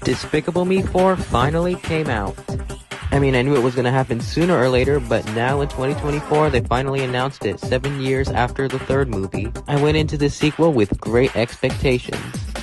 Despicable Me 4 finally came out. I mean, I knew it was going to happen sooner or later, but now in 2024, they finally announced it 7 years after the third movie. I went into this sequel with great expectations.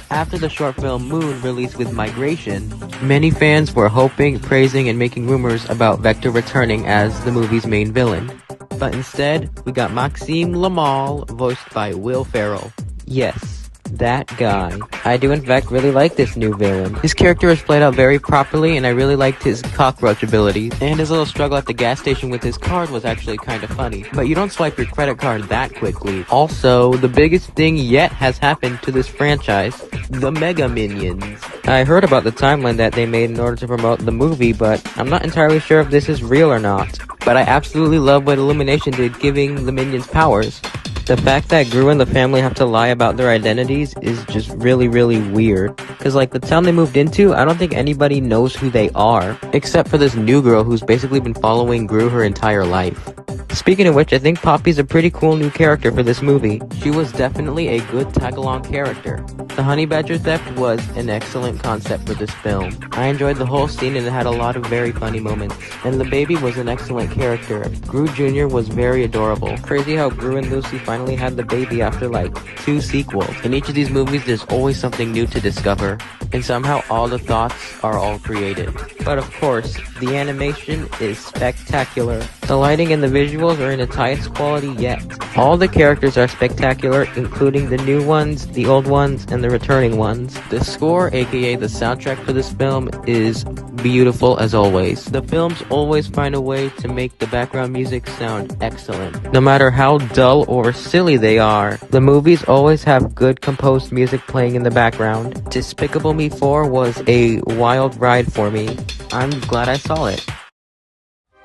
After the short film Moon released with Migration, many fans were hoping, praising, and making rumors about Vector returning as the movie's main villain. But instead, we got Maxime Lamal, voiced by Will Ferrell. Yes, that guy. I do in fact really like this new villain. His character is played out very properly, and I really liked his cockroach ability. And his little struggle at the gas station with his card was actually kind of funny. But you don't swipe your credit card that quickly. Also, the biggest thing yet has happened to this franchise: the Mega Minions. I heard about the timeline that they made in order to promote the movie, but I'm not entirely sure if this is real or not. But I absolutely love what Illumination did giving the Minions powers. The fact that Gru and the family have to lie about their identities is just really weird. Cause like the town they moved into, I don't think anybody knows who they are. Except for this new girl who's basically been following Gru her entire life. Speaking of which, I think Poppy's a pretty cool new character for this movie. She was definitely a good tag-along character. The honey badger theft was an excellent concept for this film. I enjoyed the whole scene and it had a lot of very funny moments. And the baby was an excellent character. Gru Jr. was very adorable. Crazy how Gru and Lucy finally had the baby after like 2 sequels. In each of these movies, there's always something new to discover. And somehow all the thoughts are all created. But of course, the animation is spectacular. The lighting and the visuals are in its highest quality yet. All the characters are spectacular, including the new ones, the old ones, and the returning ones. The score, aka the soundtrack for this film, is beautiful as always. The films always find a way to make the background music sound excellent. No matter how dull or silly they are, the movies always have good composed music playing in the background. Despicable Me 4 was a wild ride for me. I'm glad I saw it.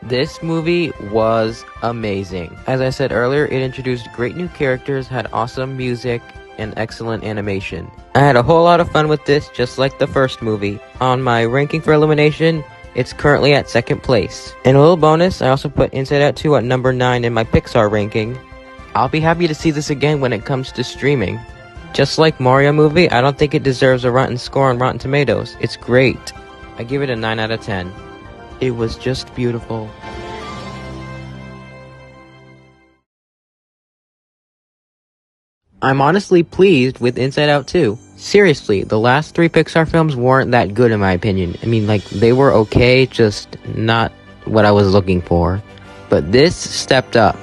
This movie was amazing. As I said earlier, it introduced great new characters, had awesome music, and excellent animation. I had a whole lot of fun with this, just like the first movie. On my ranking for Illumination, it's currently at 2nd place. And a little bonus, I also put Inside Out 2 at number 9 in my Pixar ranking. I'll be happy to see this again when it comes to streaming. Just like Mario movie, I don't think it deserves a rotten score on Rotten Tomatoes. It's great. I give it a 9 out of 10. It was just beautiful. I'm honestly pleased with Inside Out 2. Seriously, the last 3 Pixar films weren't that good in my opinion. I mean, like, they were okay, just not what I was looking for. But this stepped up.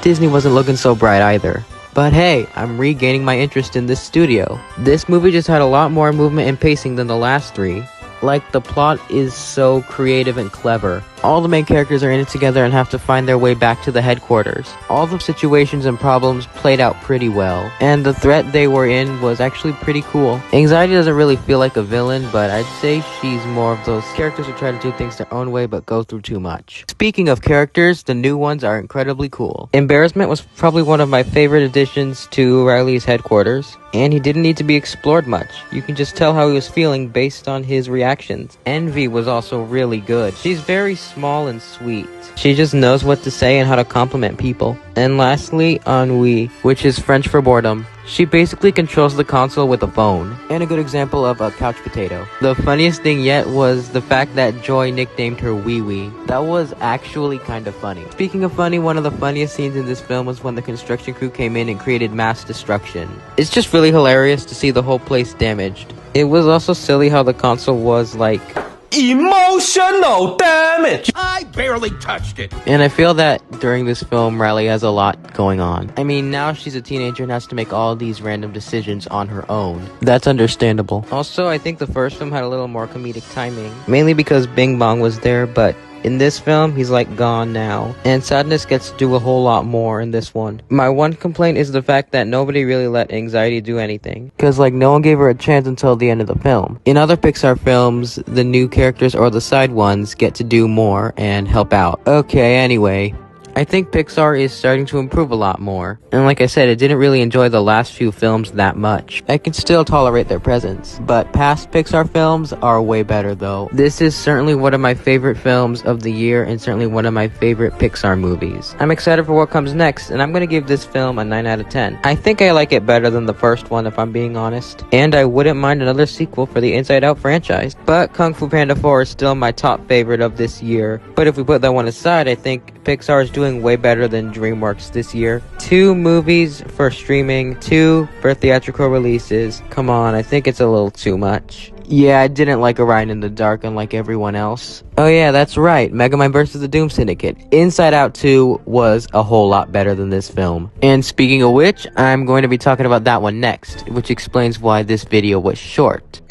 Disney wasn't looking so bright either. But hey, I'm regaining my interest in this studio. This movie just had a lot more movement and pacing than the last 3. Like, the plot is so creative and clever. All the main characters are in it together and have to find their way back to the headquarters. All the situations and problems played out pretty well. And the threat they were in was actually pretty cool. Anxiety doesn't really feel like a villain, but I'd say she's more of those characters who try to do things their own way but go through too much. Speaking of characters, the new ones are incredibly cool. Embarrassment was probably one of my favorite additions to Riley's headquarters. And he didn't need to be explored much. You can just tell how he was feeling based on his reactions. Envy was also really good. She's very small and sweet. She just knows what to say and how to compliment people. And lastly, Ennui, which is French for boredom. She basically controls the console with a phone. And a good example of a couch potato. The funniest thing yet was the fact that Joy nicknamed her Wee Wee. That was actually kind of funny. Speaking of funny, one of the funniest scenes in this film was when the construction crew came in and created mass destruction. It's just really hilarious to see the whole place damaged. It was also silly how the console was like emotional damage. I barely touched it. And I feel that during this film, Riley has a lot going on. I mean, now she's a teenager and has to make all these random decisions on her own. That's understandable. Also, I think the first film had a little more comedic timing. Mainly because Bing Bong was there, but in this film, he's like gone now. And Sadness gets to do a whole lot more in this one. My one complaint is the fact that nobody really let Anxiety do anything. Cause like no one gave her a chance until the end of the film. In other Pixar films, the new characters or the side ones get to do more and help out. Okay, anyway. I think Pixar is starting to improve a lot more. And like I said, I didn't really enjoy the last few films that much. I can still tolerate their presence, but past Pixar films are way better though. This is certainly one of my favorite films of the year and certainly one of my favorite Pixar movies. I'm excited for what comes next, and I'm gonna give this film a 9 out of 10. I think I like it better than the first one if I'm being honest, and I wouldn't mind another sequel for the Inside Out franchise. But Kung Fu Panda 4 is still my top favorite of this year. But if we put that one aside, I think Pixar is doing way better than DreamWorks this year. 2 movies for streaming, 2 for theatrical releases. Come on, I think it's a little too much. Yeah, I didn't like A Ride in the Dark unlike everyone else. Oh yeah, that's right, Megamind vs. the Doom Syndicate. Inside Out 2 was a whole lot better than this film. And speaking of which, I'm going to be talking about that one next, which explains why this video was short.